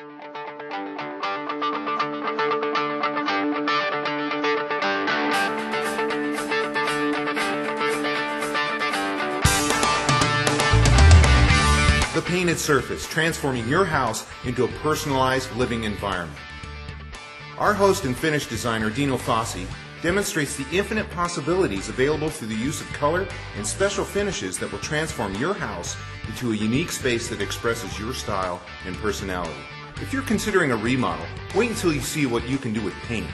The Painted Surface, transforming your house into a personalized living environment. Our host and finish designer, Dino Fauci, demonstrates the infinite possibilities available through the use of color and special finishes that will transform your house into a unique space that expresses your style and personality. If you're considering a remodel, wait until you see what you can do with paint.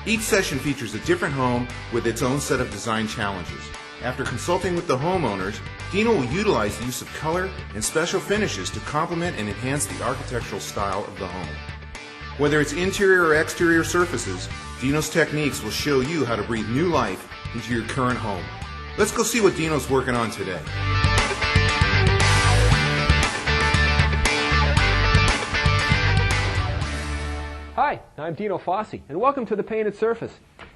Each session features a different home with its own set of design challenges. After consulting with the homeowners, Dino will utilize the use of color and special finishes to complement and enhance the architectural style of the home. Whether it's interior or exterior surfaces, Dino's techniques will show you how to breathe new life into your current home. Let's go see what Dino's working on today. Hi, I'm Dino Fauci, and welcome to The Painted Surface.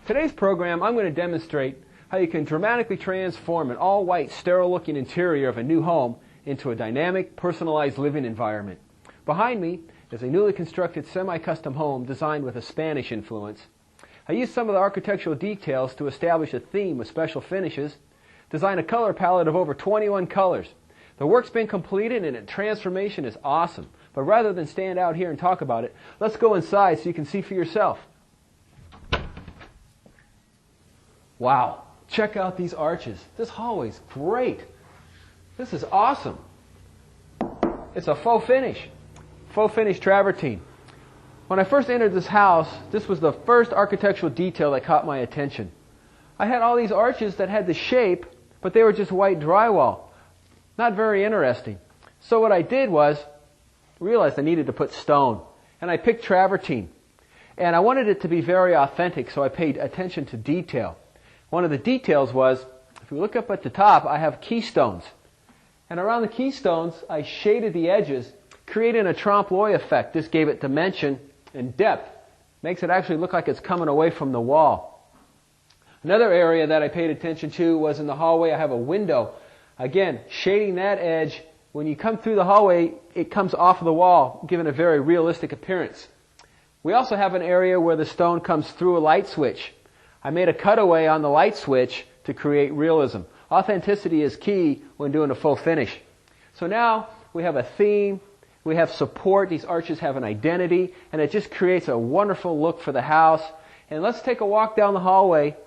Today's program, I'm going to demonstrate how you can dramatically transform an all-white, sterile-looking interior of a new home into a dynamic, personalized living environment. Behind me is a newly constructed semi-custom home designed with a Spanish influence. I used some of the architectural details to establish a theme with special finishes, design a color palette of over 21 colors. The work's been completed and the transformation is awesome. But rather than stand out here and talk about it, let's go inside so you can see for yourself. Wow. Check out these arches. This hallway's great. This is awesome. It's a faux finish travertine. When I first entered this house, this was the first architectural detail that caught my attention. I had all these arches that had the shape, but they were just white drywall. Not very interesting. So what I did was realized I needed to put stone, and I picked travertine. And I wanted it to be very authentic, so I paid attention to detail. One of the details was, if you look up at the top, I have keystones. And around the keystones, I shaded the edges, creating a trompe-l'oeil effect. This gave it dimension and depth. Makes it actually look like it's coming away from the wall. Another area that I paid attention to was in the hallway. I have a window. Again, shading that edge. When you come through the hallway, it comes off of the wall, giving a very realistic appearance. We also have an area where the stone comes through a light switch. I made a cutaway on the light switch to create realism. Authenticity is key when doing a faux finish. So now we have a theme, we have support, these arches have an identity, and it just creates a wonderful look for the house. And let's take a walk down the hallway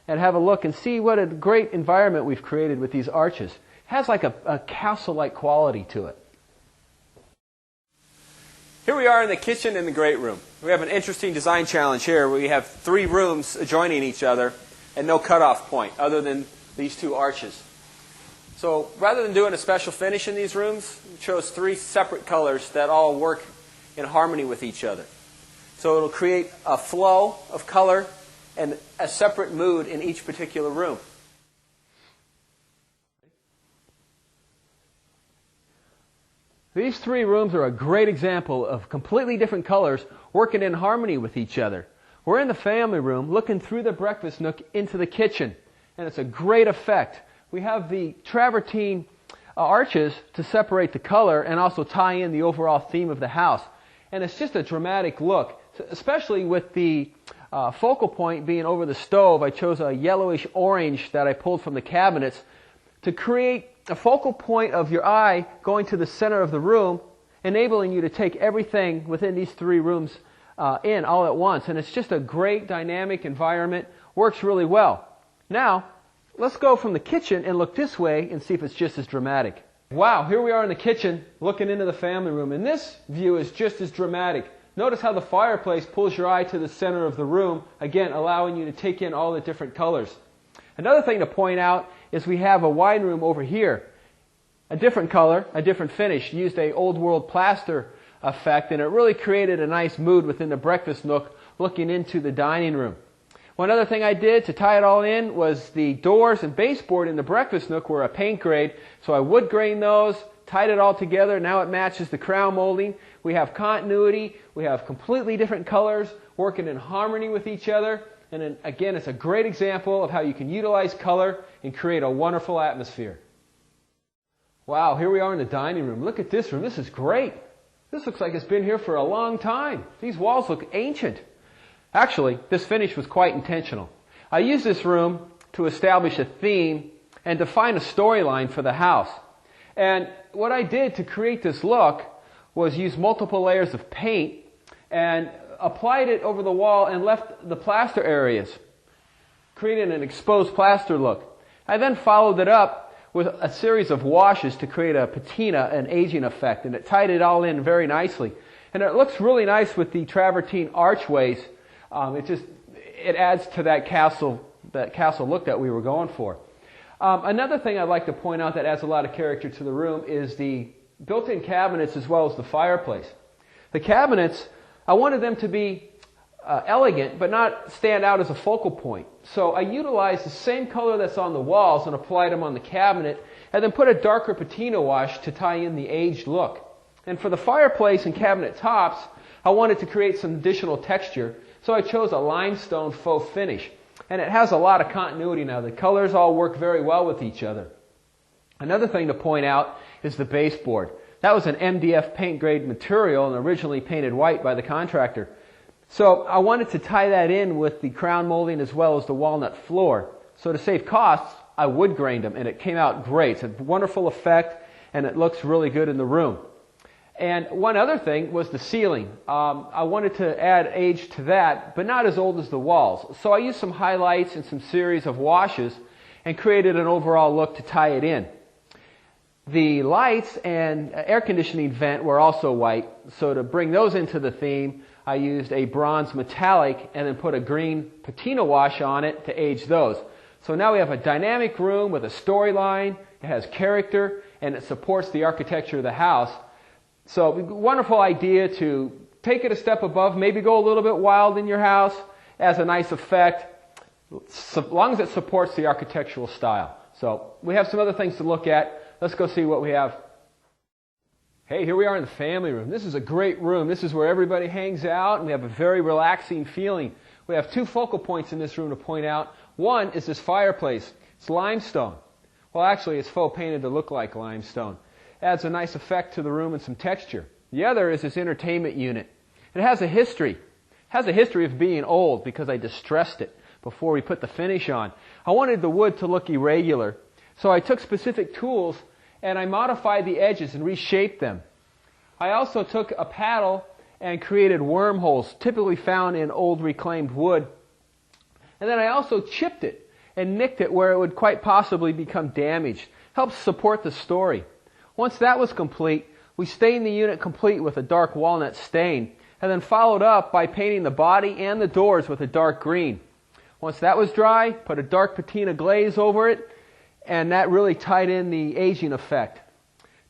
and have a look and see what a great environment we've created with these arches. It has like a castle-like quality to it. Here we are in the kitchen and the great room. We have an interesting design challenge here where we have 3 rooms adjoining each other and no cutoff point other than these 2 arches. So rather than doing a special finish in these rooms, we chose 3 separate colors that all work in harmony with each other. So it'll create a flow of color and a separate mood in each particular room. These 3 rooms are a great example of completely different colors working in harmony with each other. We're in the family room looking through the breakfast nook into the kitchen, and it's a great effect. We have the travertine arches to separate the color and also tie in the overall theme of the house. And it's just a dramatic look, especially with the focal point being over the stove. I chose a yellowish orange that I pulled from the cabinets to create a focal point of your eye going to the center of the room, enabling you to take everything within these 3 rooms in all at once. And it's just a great dynamic environment. Works really well. Now, let's go from the kitchen and look this way and see if it's just as dramatic. Wow, here we are in the kitchen looking into the family room. And this view is just as dramatic. Notice how the fireplace pulls your eye to the center of the room, again, allowing you to take in all the different colors. Another thing to point out is we have a wine room over here. A different color, a different finish. Used a old world plaster effect, and it really created a nice mood within the breakfast nook looking into the dining room. One other thing I did to tie it all in was the doors and baseboard in the breakfast nook were a paint grade, so I wood grained those, tied it all together. Now it matches the crown molding. We have continuity. We have completely different colors working in harmony with each other. And then, again, it's a great example of how you can utilize color and create a wonderful atmosphere. Wow, here we are in the dining room. Look at this room. This is great. This looks like it's been here for a long time. These walls look ancient. Actually, this finish was quite intentional. I used this room to establish a theme and define a storyline for the house. And what I did to create this look was use multiple layers of paint and applied it over the wall and left the plaster areas, creating an exposed plaster look. I then followed it up with a series of washes to create a patina, an aging effect, and it tied it all in very nicely. And it looks really nice with the travertine archways. It adds to that castle look that we were going for. Another thing I'd like to point out that adds a lot of character to the room is the built-in cabinets as well as the fireplace. The cabinets, I wanted them to be elegant but not stand out as a focal point. So I utilized the same color that's on the walls and applied them on the cabinet and then put a darker patina wash to tie in the aged look. And for the fireplace and cabinet tops, I wanted to create some additional texture, so I chose a limestone faux finish. And it has a lot of continuity now. The colors all work very well with each other. Another thing to point out is the baseboard. That was an MDF paint grade material and originally painted white by the contractor. So I wanted to tie that in with the crown molding as well as the walnut floor. So to save costs, I wood grained them and it came out great. It's a wonderful effect and it looks really good in the room. And one other thing was the ceiling. I wanted to add age to that, but not as old as the walls. So I used some highlights and some series of washes and created an overall look to tie it in. The lights and air conditioning vent were also white, so to bring those into the theme, I used a bronze metallic and then put a green patina wash on it to age those. So now we have a dynamic room with a storyline, it has character, and it supports the architecture of the house. So wonderful idea to take it a step above, maybe go a little bit wild in your house as a nice effect, so long as it supports the architectural style. So we have some other things to look at. Let's go see what we have. Hey, here we are in the family room. This is a great room. This is where everybody hangs out, and we have a very relaxing feeling. We have two focal points in this room to point out. One is this fireplace. It's limestone. Well, actually, it's faux painted to look like limestone. Adds a nice effect to the room and some texture. The other is this entertainment unit. It has a history. It has a history of being old because I distressed it before we put the finish on. I wanted the wood to look irregular, so I took specific tools and I modified the edges and reshaped them. I also took a paddle and created wormholes, typically found in old reclaimed wood. And then I also chipped it and nicked it where it would quite possibly become damaged. Helps support the story. Once that was complete, we stained the unit complete with a dark walnut stain, and then followed up by painting the body and the doors with a dark green. Once that was dry, put a dark patina glaze over it, and that really tied in the aging effect.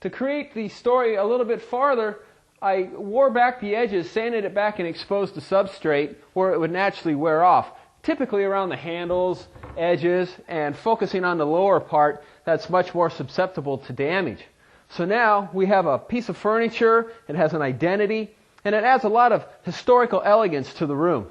To create the story a little bit farther, I wore back the edges, sanded it back, and exposed the substrate where it would naturally wear off, typically around the handles, edges, and focusing on the lower part that's much more susceptible to damage. So now we have a piece of furniture, it has an identity, and it adds a lot of historical elegance to the room.